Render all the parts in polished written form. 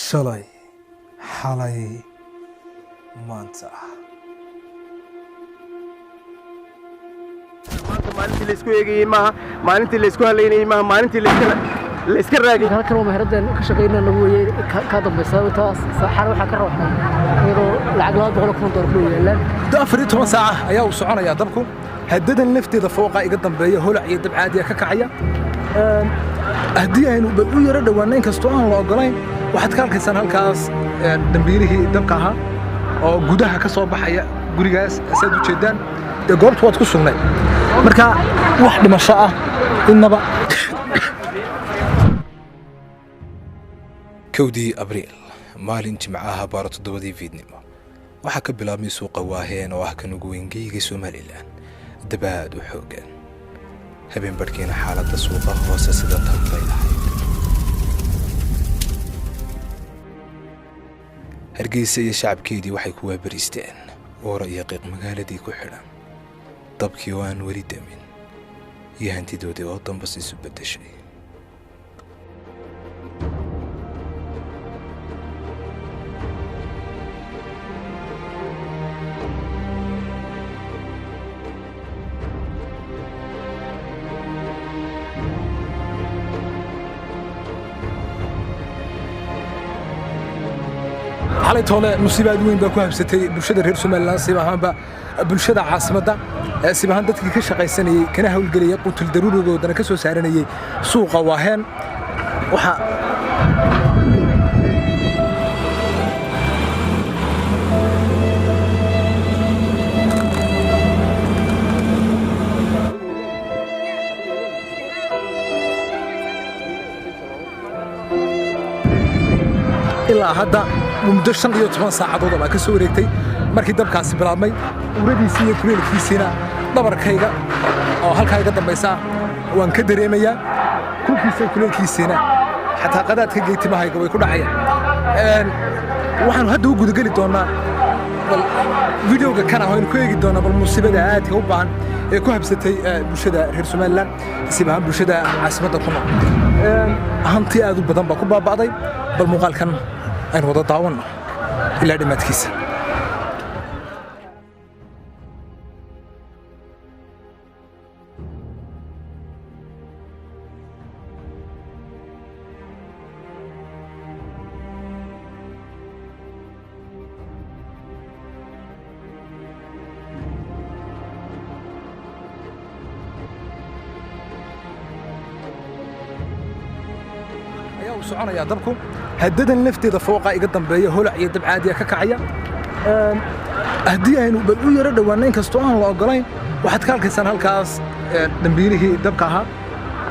shalay xalay maanta maalintii la isku eegayay maaha maalintii la isku haleynayay maaha maalintii la iska raagay halkan waa meherdan ka shaqeynaa nagu weeyay ka dambaysa taas saxar waxa ka rooxay iyadoo lacag $200,000 ku yaalaan 14 saac ayaa uu soconaya dabku haddadan lafteeda fooqa iga dambeeya holac iyo dab caadi ah ka kacaya haddii aynu u yara dhawaanayn kastoo aan la ogolayn waxaad ka halkaysaan halkaas dambiilihii dabka ahaa oo gudaha ka soo baxaya gurigaas asaad u jeedaan ee goobta waad ku sugnay marka wax dhimasho ah innaba kowdii abriil maalin jimcaha baaro 7 fiidnimo waxaa ka bilaabmay suuqa waaheen oo ah kan ugu weyn geeyiga Somaliland dabaad u xoogan habeen barkiina xaaladda suuqa hoose sida tan bay ahayd Hargeysa iyo shacabkeedii waxay ku waabariisteen oora iyo qiiq magaaladii ku xidhan dabkii oo aan weli damin iyo hantidoodii oo dambas isu bedeshay xalay toole musiibaad weyn baa ku habsatay bulshada reer Somaliland sibahanba bulshada caasimadda sibahan dadkii ka shaqaysanayay kana hawlgeliyay qutul daruurigoodana ka soo saaranayay suuqa waaheen waxa ilaa hadda muddo 15 saacadood baa ka soo wareegtay markii dabkaasi bilaabmay uradiisii iyo kuleelkiisina dhabarkayga oo halka iga dambaysa waan ka dareemayaa kulkiisa kuleelkiisina xataa qadaadka geetimahayga way ku dhacayaan waxaan hadda u gudagali doonaa videoga kana oo ku eegi doonaa bal musiibada aadka u baahan ee ku habsatay bulshada reer Somaliland sibahan bulshada caasimadda ku nool hanti aad u badan baa ku baaba'day bal muuqaalkan aynu wada daawanno ilaa dhimaadkiisa ayaa uu soconaya dabku haddadan lafteeda fooqa iga dambeeya holac iyo dab caadi ah ka kacaya haddii aynu u yara dhawaanayn kastoo aan la ogolayn waxaad ka halkaysaan halkaas dambiilihii dabka ahaa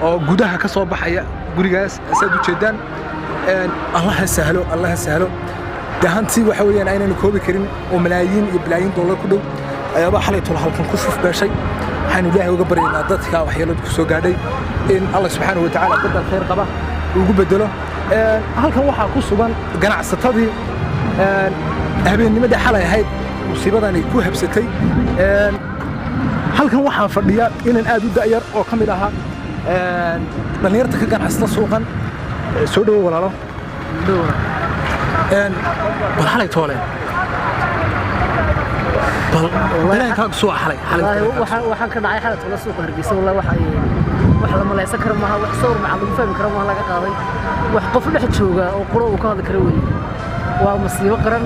oo gudaha ka soo baxaya gurigaas asaad u jeedaan Allah ha sahlo dahantii waxa weeyaan aynanu koobi karin oo malaayiin iyo bilaayiin dollar ku dhow ayaaba xalay tolo halkan ku shuf beeshay waxaanu Ilaahay uga baryaynaa dadka waxyeelada ku soo gaadhay in Allah subhanahu wa ta'ala badal khayr qaba ugu bedelo halkan waxaa ku sugan ganacsatadii habeennimadii xalay ahayd musiibadani ku habsatay halkan waxaa fadhiya inaan aad u da'yar oo ka mid ahaa dhalinyarta ka ganacsata suuqan soo dhawo walaalo bal xalay toole bal wallahi ka soo xalay waxaan ka dhacay xalay toole suuqa Hargeysa wallahi wax la malaysan karo maaha wax sawir macaan lagu fahmi karo maaha laga qaaday wax qof dhex jooga oo qoro uu ka hadli karo weey waa masiibo qaran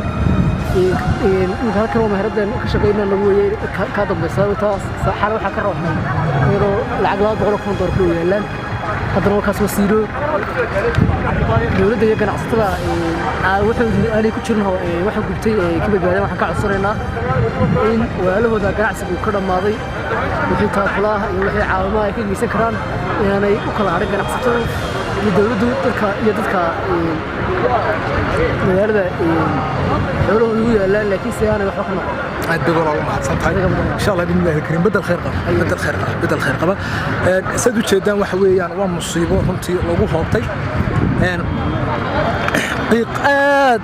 halkan waa meherdan ka shaqeynaa nagu weeyay ka dambaysa taas saxar waxa ka rooxay iyadoo lacag $200,000 ku yaalaan haddana wakaas wasiiro dowladda iyo ganacsatada waxay ku jiraan waxa gubtay ka badbaadeen waxaan ka codsanaynaa in walaalahooda ganacsigu ka dhamaaday wixii taakulaha iyo wixii caawimo ay ka geysan karaan inay u kala harin ganacsatada iyo dowladdu dadka magaalada xoolahooda ugu yaalaan laakiin si aanay waxba ka noqon aad bay walaalo mahadsantahay insha Allah bismillaahir kariim badal khayr qaba sad u jeedaan waxa weeyaan waa musiibo runtii lagu hoobtay qiiq aad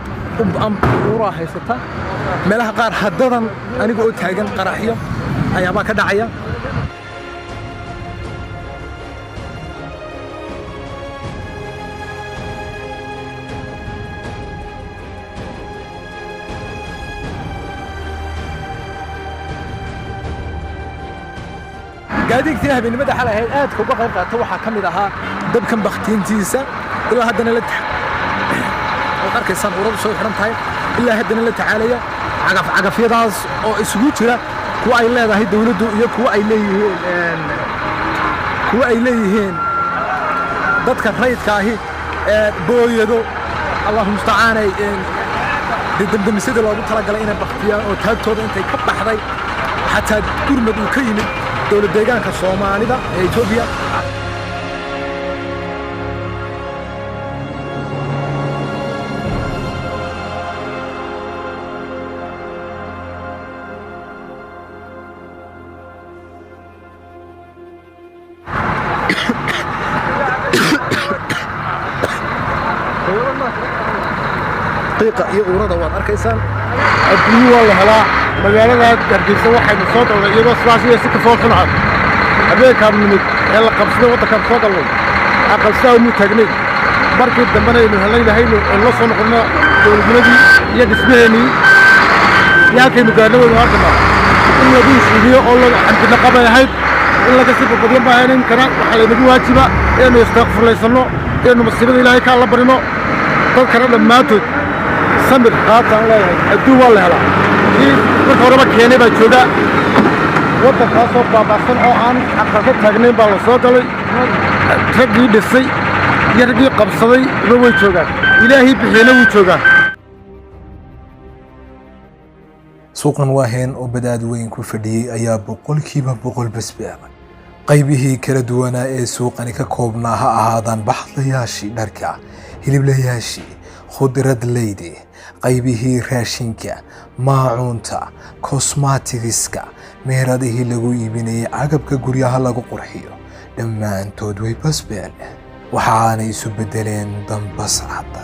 u raahaysata meelaha qaar haddadan aniga oo taagan qaraxyo ayaabaa ka dhacaya gaadiidkii habeenimada xalay ahayd aadka uga qayb qaata waxaa ka mid ahaa dabkan bakhtiintiisa ilaa haddana la arkaysaan uradu soo xiran tahay ilaa haddana la tacaalaya cagafyadaas oo isugu jira kuwa ay leedahay dawladdu iyo kuwa ay leeyihiin dadka rayidka ahi booyado allahu mustacaanay damdamisada loogu talagalay inay baktiyaan oo taagtooda intay ka baxday xataa gurmad uu ka yimid dowlad deegaanka soomaalida ee Itoobiya iyo urada waad arkaysaan adduunyo waa la helaa magaalada Hargeysa waxaynu soo dalnay iyadoo sidaas iyo si ka soo xunaa habeenkaan nimid ee la qabsaday waddankan soo dalnay aqalsaa uu taagnay markii dambena aynu helaynaayno oo la soo noqono dowladnimadii iyo dhismaheenii yaalkaynu gaadhawada hadda in lagu ishiiyo oo la xamdina qabay ahayd in laga sii badbaadiyo baahayn kana waxa laynagu waajiba inaynu istaghfirlaysano inaynu masiibada ilaahay ka alla barino dadkana dhammaantood samir qaataan leeyahay adduun waa la helaa marka horeba keenay baa jooga waddankaasoo baaba'san oo aan aqalka taagnayn baa la soo galay raggii dhisay iyo raggii qabsaday iba way joogaan ilaahay bixiyana wuu joogaa suuqan waaheen oo badaad weyn ku fadhiyey ayaa boqolkiiba boqol basbeelay qaybihii kala duwanaa ee suuqani ka koobnaa ha ahaadaan baxdayaashii dharka hiliblayaashii khudradleydi qaybihii raashinka maacuunta kosmaatigiska meheradihii lagu iibinayay agabka guryaha lagu qurxiyo dhammaantood way basbeel waxaanay isu beddeleen dambas cadda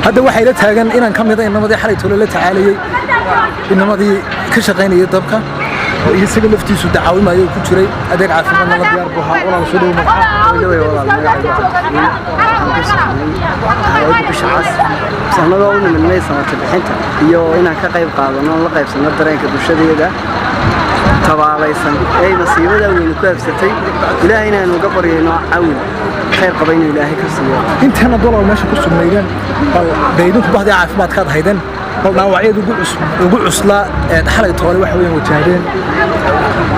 hadda waxay la taagan inaan ka mid ah inamadii xalay tolo la tacaalayay inamadii ka shaqaynayay dabka oo isaga laftiisu dacaawimayo ku jiray adeeg caafimaadna la diyaar buu ahaa walaal soo sanadoo u nimidnay samata bixinta iyo inaan ka qayb qaadano la qaybsano dareenka bulshadeeda tabaalaysan ee masiibada weyn ku afsatay ilaahay inaan uga baryayno caawin خير قبيني إلهي كسير. أنت هنا دولار ماشي كسر ميدان بعيدون كبعض عافمات كاد هيدن نوعية وقول عسلا حلقة طوالي وحوين وتهدين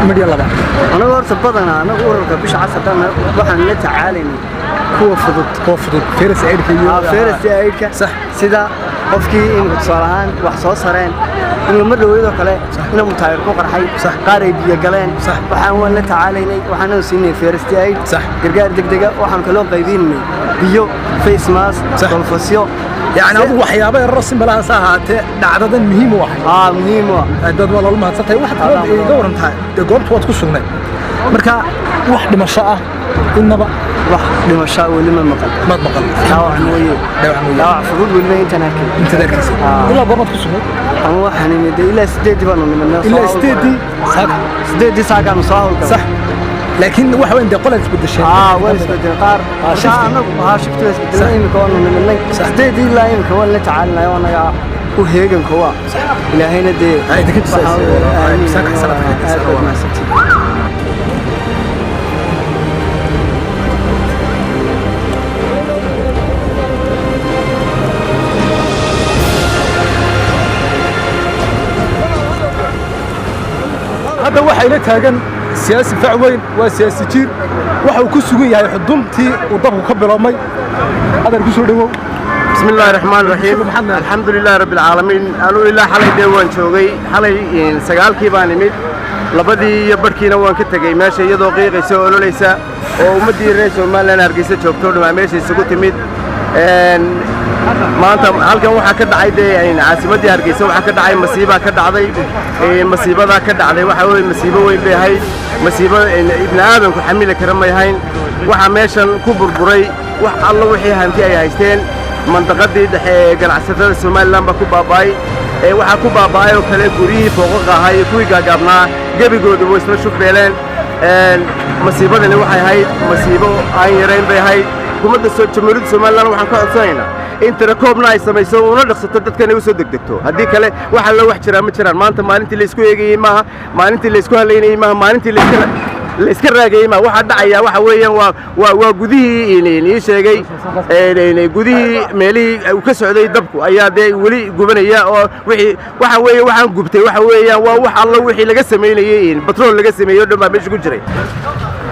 مدي الله بعد. أنا قرص بدنا أنا قرص بيش عصا كنا وحنا نتعالني. هو فضل فارس عيدك اليوم. فارس عيدك. صح. سيدا قفكي إن بتصارهان وحصوص صارين. إنه مرة ويدا كله إنه متعير كوكر حي. صح. قارب يجلين. صح. وحنا نتعالني وحنا نسيني فارس عيد. صح. قرقار دقدقة وحنا كلهم قايديني. بيو فيس ماس. صح. والفسيو. يعني أبو وحيابة الرسم بلا ساعات عدد مهم واحد. مهم واحد. عدد والله ما تصدق واحد يدور انتهى. قربت واتكسرنا. مركا واحد مشاء إنما واحد مشاء ولا ما مقل. ما مقل. داوع نوية. داوع فضول ولا أنت ناكل. أنت ذاك الشيء. إلا قربت كسرنا. أنا واحد من إلا استدي بنا من الناس. إلا استدي. صح. استدي ساقا مصاهو. صح. لكن واحد وين قلت بدي الشيء. وين بدي قار. شفت. أنا شفت بس بدي لا يمكن من اللي. استدي لا يمكن ولا تعالنا يا أنا وهيجن كوا. إلى هنا دي. هاي دكتور ساق. ساق حسنا. hadda waxaa ila taagan siyaasi fac weyn waa siyaasi jiir waxa uu ku sugan yahay xuduntii uu dabku ka biloomay adeer ku soo dhawow بسم الله الرحمن الرحيم الحمد لله رب العالمين أنا إلا حلي ديوان شوقي حلي سجال كيبان ميد لبدي يبركينا وان كتجي ماشي يدوقي قيسو ليس ومدي الرئيس وما لنا رجيسة شوكتور ما ماشي سكوت ميد ما أنت هالكم واحد كده عيد يعني عاصمتي هرجيسة واحد كده عيد مصيبة كده عضي مصيبة ذا كده عضي وحول مصيبة وين بهاي مصيبة ابن آدم كحمل كرم يهين وحماشن كبر بري وح الله وحي هنتي أي هايستين منطقتي ganacsatada Soomaaliland ba ku baabay waxa ku baabay oo kale guriyii fooqaqa ahay kuwii gaagabnaa gabigooda way isla shufbeeleen masiibadani waxay ahayd masiibo aan yareyn bay ahayd hukuumadda Jamhuuriyadda Soomaaliland waxaan ka codsanaynaa in tirakoobna ay samayso una dhaqsato dadkan ay u soo degdegto haddii kale waxa la wax jira ma jiraan maanta maalintii la isku eegayay maaha maalintii la isku haleynayay maaha maalintii la iska raagay ma waxa dhacaya waxa weeyaan waa gudihii inay sheegay gudihii meelihii uu ka socday dabku ayaa day wali gubanaya oo wixii waxa weeye waxaan gubtay waxa weeyaan waa wax alla wixii laga sameeyay batrool laga sameeyo dhanba meesha ku jiray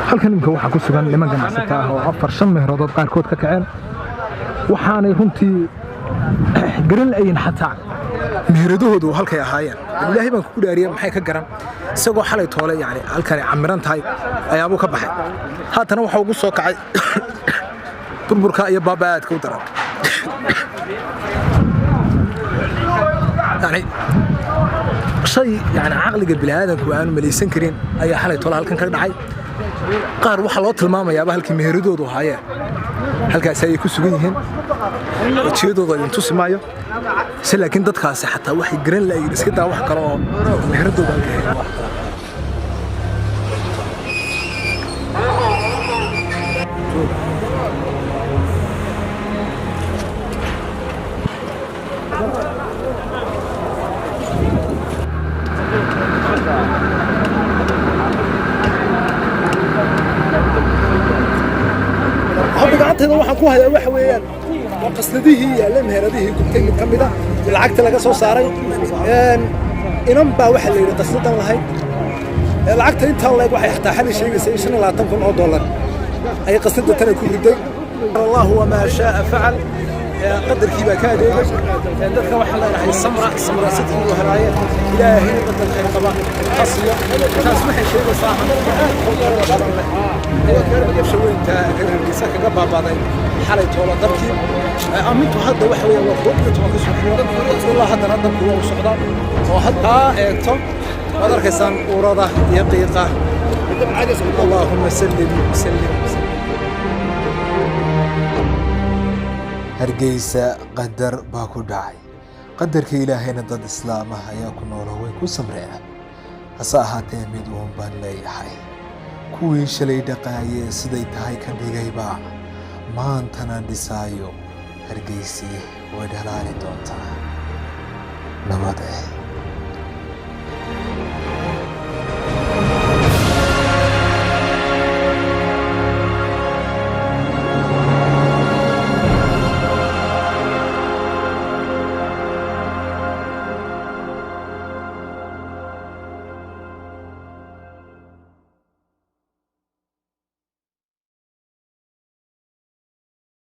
halkan imka waxa ku sugan niman ganacsato ah oo 4-5 mehradood qaarkood ka kaceen waxaanay runtii garan lahayn xataa mehradoodu halkay ahaayeen ilaahay baan ku dhaariyay maxay ka garan isagoo xalay toole yani halkan camiran tahay ayaabuu ka baxay haatana waxa ugu soo kacay burburka iyo baabaadka u daran yani shay yani aqliga bilaadanku aanu maleysan karin ayaa xalay toole halkan ka dhacay qaar waxa loo tilmaamayaa halkii mehradoodu ahaayeen halkaas ay ku sugan yihiin wajiyadooda intuu simaayo laakiin dadkaasi xataa waxay garan laayeen iska daa wax kale oo mehradooda ay hayaan waxaan ku hayaa waxa weeyaan qasnadihii iyo lamheeradihii gubtay mid kamid ah lacagta laga soo saaray inan baa waxa la yiri qasnadan lahayd lacagta inta leeg waxay xataa xal sheegaysaa $25,000 ay qasnada tan ku riday Allahu wa ma shaa fa'al qadarkii baa ka adeegay dadka waxa la dhahay samra sidii oo halaayay ilaahay badal khayr qaba qasiyo taas waxay sheegaysaa شوينت الرئيسة كجبابة حالة ولا ضركي أمنتوا هذا وحوي وضبط وكسر والله هذا ندم هو وصعدان وحتى توم هذا كسان ورضة يقيقة اللهم سلم سلم hargeysa qadar baa ku dhacay qadarka ilaahayna dad islaam ah ayaa ku nool way ku samreeyaan hase ahaatee mid uun baan leeyahay kuwii shalay dhaqaayay siday tahay ka dhigayba maantana dhisaayo hargeysa way dhalaali doontaa nabad